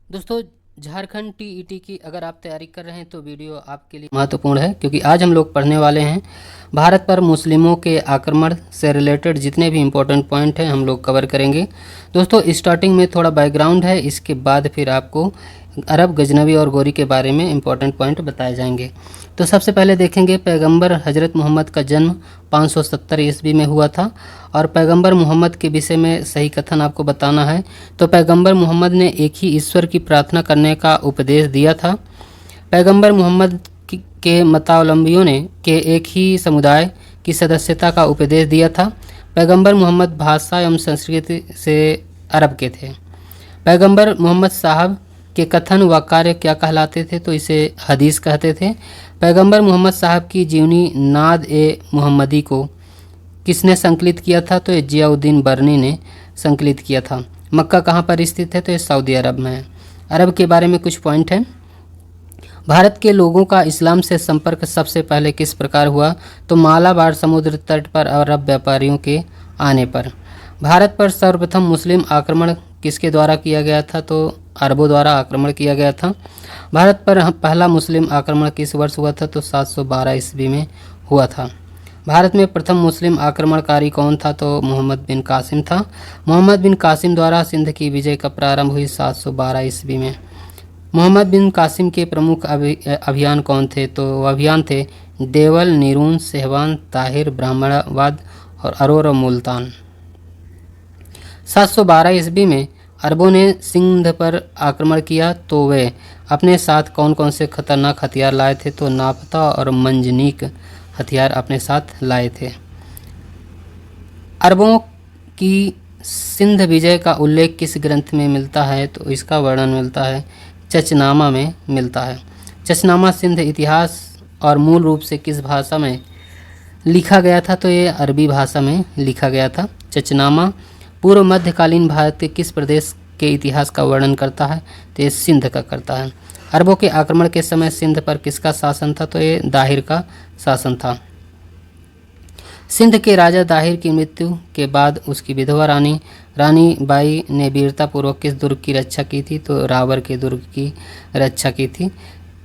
दोस्तों, झारखंड टीईटी की अगर आप तैयारी कर रहे हैं तो वीडियो आपके लिए महत्वपूर्ण है, क्योंकि आज हम लोग पढ़ने वाले हैं भारत पर मुस्लिमों के आक्रमण से रिलेटेड जितने भी इम्पोर्टेंट पॉइंट हैं हम लोग कवर करेंगे। दोस्तों, स्टार्टिंग में थोड़ा बैकग्राउंड है, इसके बाद फिर आपको अरब, गजनवी और गोरी के बारे में इम्पोर्टेंट पॉइंट बताए जाएंगे। तो सबसे पहले देखेंगे पैगंबर हजरत मोहम्मद का जन्म 570 ईस्वी में हुआ था। और पैगंबर मोहम्मद के विषय में सही कथन आपको बताना है। तो पैगंबर मोहम्मद ने एक ही ईश्वर की प्रार्थना करने का उपदेश दिया था। पैगंबर मोहम्मद के मतावलंबियों ने के एक ही समुदाय की सदस्यता का उपदेश दिया था। पैगंबर मोहम्मद भाषा एवं संस्कृति से अरब के थे। पैगंबर मोहम्मद साहब के कथन व कार्य क्या कहलाते थे? तो इसे हदीस कहते थे। पैगंबर मोहम्मद साहब की जीवनी नाद ए मोहम्मदी को किसने संकलित किया था? तो ये जियाउद्दीन बरनी ने संकलित किया था। मक्का कहाँ पर स्थित है? तो ये सऊदी अरब में है। अरब के बारे में कुछ पॉइंट हैं। भारत के लोगों का इस्लाम से संपर्क सबसे पहले किस प्रकार हुआ? तो मालाबार समुद्र तट पर अरब व्यापारियों के आने पर। भारत पर सर्वप्रथम मुस्लिम आक्रमण किसके द्वारा किया गया था? तो अरबों द्वारा आक्रमण किया गया था। भारत पर पहला मुस्लिम आक्रमण किस वर्ष हुआ था? तो 712 ईस्वी में हुआ था। भारत में प्रथम मुस्लिम आक्रमणकारी कौन था? तो मोहम्मद बिन कासिम था। मोहम्मद बिन कासिम द्वारा सिंध की विजय का प्रारंभ हुई 712 ईस्वी में। मोहम्मद बिन कासिम के प्रमुख अभियान कौन थे? तो अभियान थे देवल, नीरून, सेहवान, ताहिर, ब्राह्मणवाद और अरोर और मुल्तान। 712 ईस्वी में अरबों ने सिंध पर आक्रमण किया, तो वे अपने साथ कौन कौन से खतरनाक हथियार लाए थे? तो नापता और मंजनीक हथियार अपने साथ लाए थे। अरबों की सिंध विजय का उल्लेख किस ग्रंथ में मिलता है? तो इसका वर्णन मिलता है चचनामा में मिलता है। चचनामा सिंध इतिहास और मूल रूप से किस भाषा में लिखा गया था? तो ये अरबी भाषा में लिखा गया था। चचनामा पूर्व मध्यकालीन भारत के किस प्रदेश के इतिहास का वर्णन करता है? तो ये सिंध का करता है। अरबों के आक्रमण के समय सिंध पर किसका शासन था? तो ये दाहिर का शासन था। सिंध के राजा दाहिर की मृत्यु के बाद उसकी विधवा रानी बाई ने वीरतापूर्वक किस दुर्ग की रक्षा की थी? तो रावर के दुर्ग की रक्षा की थी।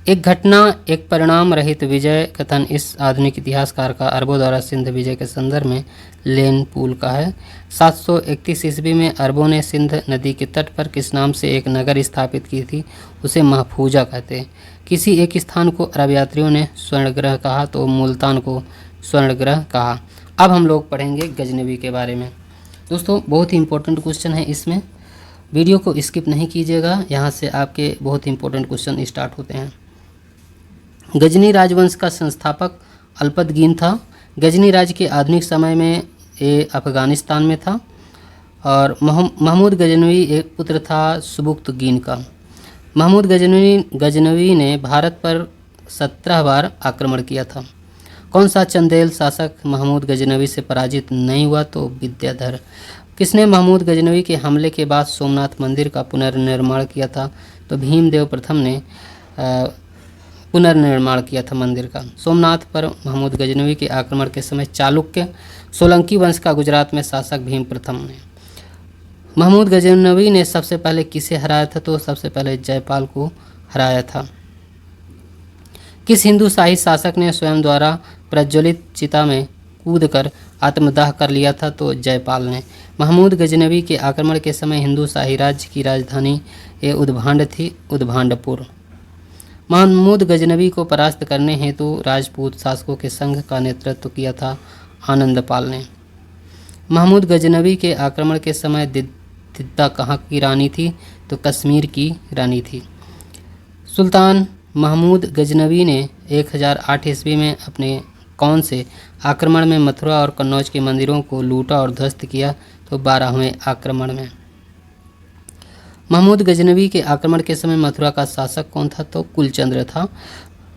एक घटना एक परिणाम रहित विजय कथन इस आधुनिक इतिहासकार का अरबों द्वारा सिंध विजय के संदर्भ में लेन पूल का है। 731 ईस्वी में अरबों ने सिंध नदी के तट पर किस नाम से एक नगर स्थापित की थी? उसे महफूजा कहते हैं। किसी एक स्थान को अरब यात्रियों ने स्वर्णग्रह कहा, तो मुल्तान को स्वर्णग्रह कहा। अब हम लोग पढ़ेंगे गजनवी के बारे में। दोस्तों, बहुत ही इंपॉर्टेंट क्वेश्चन है इसमें, वीडियो को स्किप नहीं कीजिएगा, यहाँ से आपके बहुत ही इंपॉर्टेंट क्वेश्चन स्टार्ट होते हैं। गजनी राजवंश का संस्थापक अल्पतगीन था। गजनी राज्य के आधुनिक समय में ये अफगानिस्तान में था। और महमूद गजनवी एक पुत्र था सुबुक्तगीन का। महमूद गजनवी ने भारत पर 17 बार आक्रमण किया था। कौन सा चंदेल शासक महमूद गजनवी से पराजित नहीं हुआ? तो विद्याधर। किसने महमूद गजनवी के हमले के बाद सोमनाथ मंदिर का पुनर्निर्माण किया था? तो भीमदेव प्रथम ने पुनर्निर्माण किया था मंदिर का। सोमनाथ पर महमूद गजनवी के आक्रमण के समय चालुक्य सोलंकी वंश का गुजरात में शासक भीम प्रथम ने। महमूद गजनवी ने सबसे पहले किसे हराया था? तो सबसे पहले जयपाल को हराया था। किस हिंदू शाही शासक ने स्वयं द्वारा प्रज्वलित चिता में कूदकर आत्मदाह कर लिया था? तो जयपाल ने। महमूद गजनवी के आक्रमण के समय हिंदू शाही राज्य की राजधानी उद्भांड थी, उद्भांडपुर। महमूद गजनवी को परास्त करने हेतु राजपूत शासकों के संघ का नेतृत्व किया था आनंदपाल ने। महमूद गजनवी के आक्रमण के समय दिद्दा कहाँ की रानी थी? तो कश्मीर की रानी थी। सुल्तान महमूद गजनवी ने 1008 ईस्वी में अपने कौन से आक्रमण में मथुरा और कन्नौज के मंदिरों को लूटा और ध्वस्त किया? तो 12वें आक्रमण में। महमूद गजनवी के आक्रमण के समय मथुरा का शासक कौन था? तो कुलचंद्र था।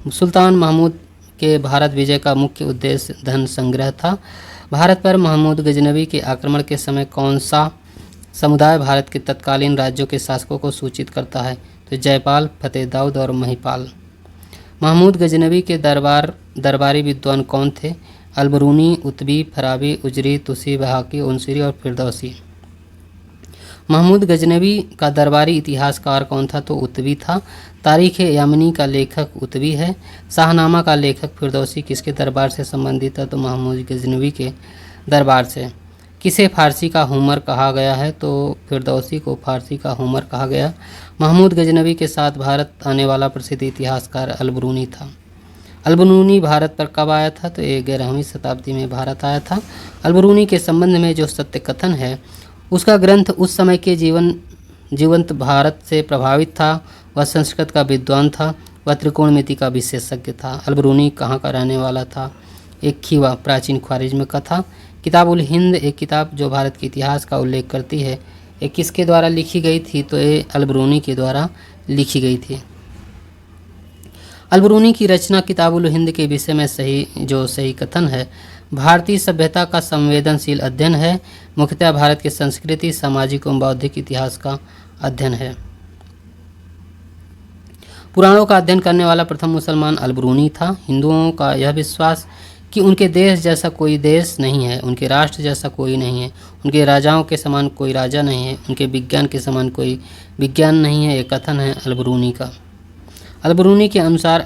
सुल्तान महमूद के भारत विजय का मुख्य उद्देश्य धन संग्रह था। भारत पर महमूद गजनवी के आक्रमण के समय कौन सा समुदाय भारत के तत्कालीन राज्यों के शासकों को सूचित करता है? तो जयपाल, फतेह दाऊद और महिपाल। महमूद गजनवी के दरबारी विद्वान कौन थे? अलबरूनी, उतबी, फराबी, उजरी, तुसी, बहाकी, उनसिरी और फिरदौसी। महमूद गजनवी का दरबारी इतिहासकार कौन था? तो उत्वी था। तारीख़ यामनी का लेखक उत्वी है। शाहनामा का लेखक फिरदौसी किसके दरबार से संबंधित है? तो महमूद गजनवी के दरबार से। किसे फ़ारसी का होमर कहा गया है? तो फिरदौसी को फ़ारसी का होमर कहा गया। महमूद गजनवी के साथ भारत आने वाला प्रसिद्ध इतिहासकार अलबरूनी था। अलबरूनी भारत पर कब आया था? तो ये 11वीं शताब्दी में भारत आया था। अलबरूनी के संबंध में जो सत्य कथन है, उसका ग्रंथ उस समय के जीवंत भारत से प्रभावित था। वह संस्कृत का विद्वान था। वह त्रिकोणमिति का विशेषज्ञ था। अलबरूनी कहाँ का रहने वाला था? एक खीवा प्राचीन ख्वारिज्म का था। किताबुल हिंद एक किताब जो भारत के इतिहास का उल्लेख करती है, ये किसके द्वारा लिखी गई थी? तो ये अलबरूनी के द्वारा लिखी गई थी। अलबरूनी की रचना किताबुल हिंद के विषय में सही कथन है, भारतीय सभ्यता का संवेदनशील अध्ययन है। मुख्यतः भारत की संस्कृति, सामाजिक एवं बौद्धिक इतिहास का अध्ययन है। पुराणों का अध्ययन करने वाला प्रथम मुसलमान अलबरूनी था। हिंदुओं का यह विश्वास कि उनके देश जैसा कोई देश नहीं है, उनके राष्ट्र जैसा कोई नहीं है, उनके राजाओं के समान कोई राजा नहीं है, उनके विज्ञान के समान कोई विज्ञान नहीं है, एक कथन है अलबरूनी का। अलबरूनी के अनुसार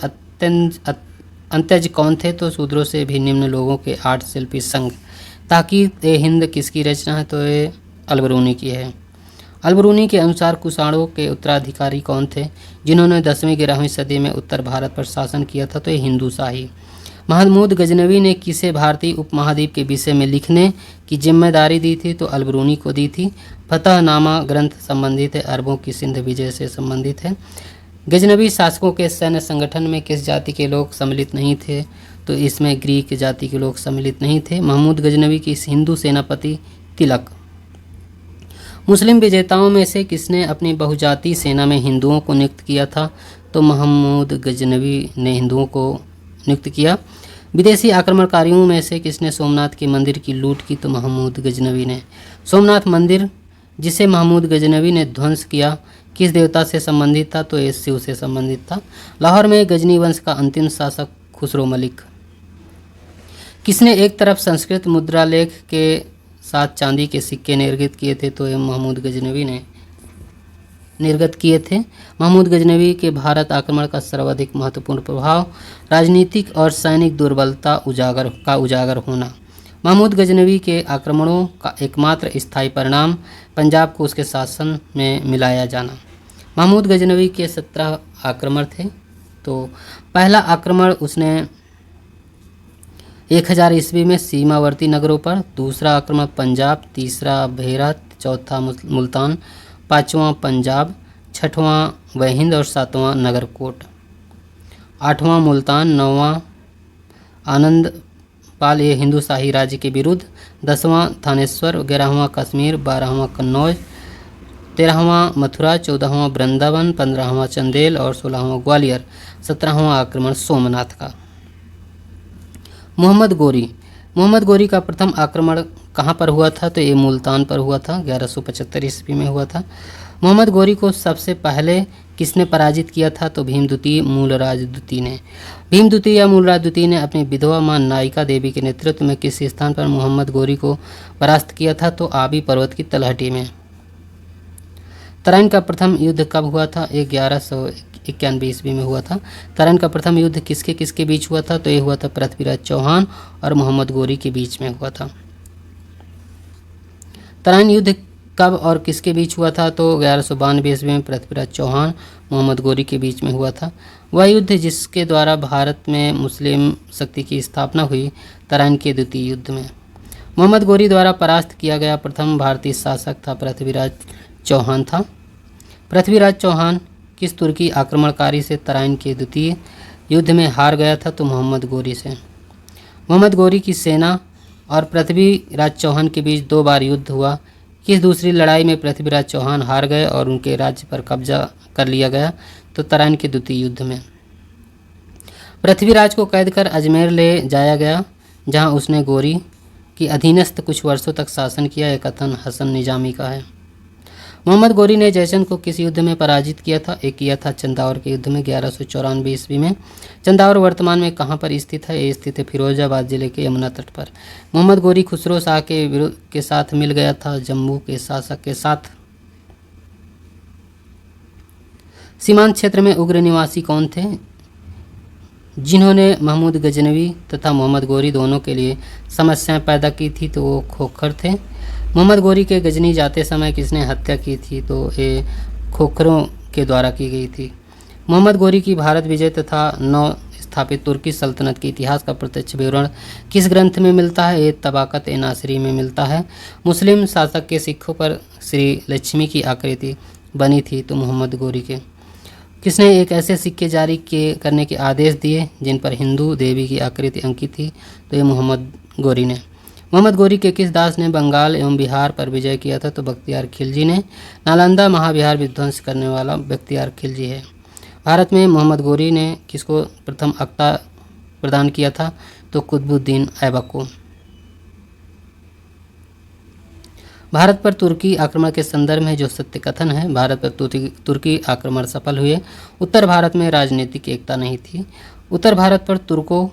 अंत्यज कौन थे? तो शूद्रों से भी निम्न लोगों के 8 शिल्पी संघ। ताकीद ए हिंद किसकी रचना है? तो ये अलबरूनी की है। अलबरूनी के अनुसार कुषाणों के उत्तराधिकारी कौन थे जिन्होंने 10वीं-11वीं सदी में उत्तर भारत पर शासन किया था? तो ये हिंदू शाही। महमूद गजनवी ने किसे भारतीय उपमहाद्वीप के विषय में लिखने की जिम्मेदारी दी थी? तो अलबरूनी को दी थी। फतहनामा ग्रंथ संबंधित है, अरबों की सिंध विजय से संबंधित है। गजनवी शासकों के सैन्य संगठन में किस जाति के लोग सम्मिलित नहीं थे? तो इसमें ग्रीक जाति के लोग सम्मिलित नहीं थे। महमूद गजनवी की हिंदू सेनापति तिलक। मुस्लिम विजेताओं में से किसने अपनी बहुजातीय सेना में हिंदुओं को नियुक्त किया था? तो महमूद गजनवी ने हिंदुओं को नियुक्त किया। विदेशी आक्रमणकारियों में से किसने सोमनाथ के मंदिर की लूट की? तो महमूद गजनवी ने। सोमनाथ मंदिर जिसे महमूद गजनवी ने ध्वंस किया किस देवता से संबंधित था? तो ये शिव से संबंधित था। लाहौर में गजनी वंश का अंतिम शासक खुसरो मलिक। किसने एक तरफ संस्कृत मुद्रालेख के साथ चांदी के सिक्के निर्गत किए थे? तो ये महमूद गजनवी ने निर्गत किए थे। महमूद गजनवी के भारत आक्रमण का सर्वाधिक महत्वपूर्ण प्रभाव राजनीतिक और सैनिक दुर्बलता का उजागर होना। महमूद गजनवी के आक्रमणों का एकमात्र स्थायी परिणाम पंजाब को उसके शासन में मिलाया जाना। महमूद गजनवी के 17 आक्रमण थे। तो पहला आक्रमण उसने 1000 ईस्वी में सीमावर्ती नगरों पर, दूसरा आक्रमण पंजाब, तीसरा बेहरा, चौथा मुल्तान, पाँचवां पंजाब, छठवां वहिंद और सातवां नगरकोट, आठवां मुल्तान, नौवां आनंदपाल ये हिंदू शाही राज्य के विरुद्ध, 10वां थानेश्वर, 11वां कश्मीर, 12वां कन्नौज, 13वां मथुरा, 14वां वृंदावन, 15वां चंदेल और 16वां ग्वालियर, 17वां आक्रमण सोमनाथ का। मोहम्मद गोरी का प्रथम आक्रमण कहाँ पर हुआ था? तो ये मुल्तान पर हुआ था, 1175 ईस्वी में हुआ था। मोहम्मद गोरी को सबसे पहले किसने पराजित किया था? तो भीम द्वितीय मूलराज द्वितीय ने। भीम द्वितीय या मूलराज द्वितीय ने अपनी विधवा मां नायिका देवी के नेतृत्व में किस स्थान पर मोहम्मद गोरी को परास्त किया था? तो आबी पर्वत की तलहटी में। तराइन का प्रथम युद्ध कब हुआ था? 1191 ईस्वी में हुआ था। तराइन का प्रथम युद्ध किसके किसके बीच हुआ था? तो ये हुआ था पृथ्वीराज चौहान और मोहम्मद गोरी के बीच में हुआ था। तराइन युद्ध कब और किसके बीच हुआ था? तो 1192 ईस्वी में पृथ्वीराज चौहान मोहम्मद गोरी के बीच में हुआ था। वह युद्ध जिसके द्वारा भारत में मुस्लिम शक्ति की स्थापना हुई, तराइन के द्वितीय युद्ध में। मोहम्मद गोरी द्वारा परास्त किया गया प्रथम भारतीय शासक था पृथ्वीराज चौहान था। पृथ्वीराज चौहान किस तुर्की आक्रमणकारी से तराइन के द्वितीय युद्ध में हार गया था? तो मोहम्मद गोरी से। मोहम्मद गोरी की सेना और पृथ्वीराज चौहान के बीच 2 बार युद्ध हुआ। किस दूसरी लड़ाई में पृथ्वीराज चौहान हार गए और उनके राज्य पर कब्जा कर लिया गया? तो तराइन के द्वितीय युद्ध में। पृथ्वीराज को कैद कर अजमेर ले जाया गया, जहां उसने गोरी की अधीनस्थ कुछ वर्षों तक शासन किया। यह कथन हसन निजामी का है। मोहम्मद गोरी ने जयचंद को किस युद्ध में पराजित किया था? एक किया था चंदावर के युद्ध में 1194 ईस्वी में। चंदावर वर्तमान में कहाँ पर स्थित है? ये स्थित है फिरोजाबाद जिले के यमुना तट पर। मोहम्मद गोरी खुसरो शाह के साथ मिल गया था जम्मू के शासक के साथ। सीमांत क्षेत्र में उग्र निवासी कौन थे जिन्होंने महमूद गजनवी तथा मोहम्मद गोरी दोनों के लिए समस्याएं पैदा की थी? तो वो खोखर थे। मोहम्मद गोरी के गजनी जाते समय किसने हत्या की थी? तो ये खोखरों के द्वारा की गई थी। मोहम्मद गोरी की भारत विजय तथा नव स्थापित तुर्की सल्तनत के इतिहास का प्रत्यक्ष विवरण किस ग्रंथ में मिलता है? ये तबाकत ए नासरी में मिलता है। मुस्लिम शासक के सिक्कों पर श्री लक्ष्मी की आकृति बनी थी? तो मोहम्मद गोरी के। किसने एक ऐसे सिक्के जारी करने के आदेश दिए जिन पर हिंदू देवी की आकृति अंकित थी? तो ये मोहम्मद गोरी ने। मोहम्मद गोरी के किस दास ने बंगाल एवं बिहार पर विजय किया था? तो बख्तियार खिलजी ने। नालंदा महाविहार विध्वंस करने वाला बख्तियार खिलजी है। भारत में मोहम्मद गोरी ने किसको प्रथम अख्ता प्रदान किया था? तो कुतुबुद्दीन ऐबक को। भारत पर तुर्की आक्रमण के संदर्भ में जो सत्य कथन है, भारत पर तुर्की आक्रमण सफल हुए, उत्तर भारत में राजनीतिक एकता नहीं थी। उत्तर भारत पर तुर्कों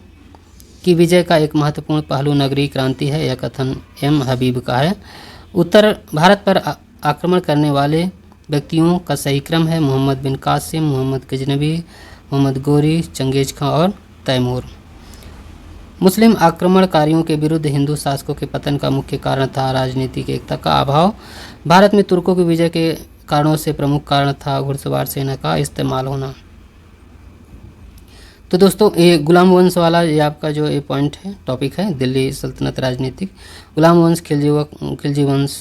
की विजय का एक महत्वपूर्ण पहलू नगरीय क्रांति है, यह कथन एम हबीब का है। उत्तर भारत पर आक्रमण करने वाले व्यक्तियों का सही क्रम है मोहम्मद बिन कासिम, मोहम्मद गजनवी, मोहम्मद गोरी, चंगेज खां और तैमूर। मुस्लिम आक्रमणकारियों के विरुद्ध हिंदू शासकों के पतन का मुख्य कारण था राजनीतिक एकता का अभाव। भारत में तुर्कों की विजय के कारणों से प्रमुख कारण था घुड़सवार सेना का इस्तेमाल होना। तो दोस्तों ये गुलाम वंश वाला ये आपका जो ये पॉइंट है, टॉपिक है, दिल्ली सल्तनत राजनीतिक, गुलाम वंश, खिलजी वंश,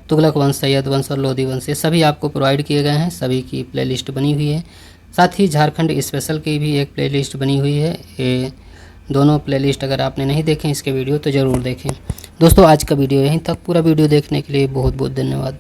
तुगलक वंश, सैयद वंश और लोधी वंश, ये सभी आपको प्रोवाइड किए गए हैं। सभी की प्लेलिस्ट बनी हुई है। साथ ही झारखंड स्पेशल की भी एक प्लेलिस्ट बनी हुई है। ये दोनों प्लेलिस्ट अगर आपने नहीं देखें इसके वीडियो तो ज़रूर देखें। दोस्तों आज का वीडियो यहीं तक। पूरा वीडियो देखने के लिए बहुत बहुत धन्यवाद।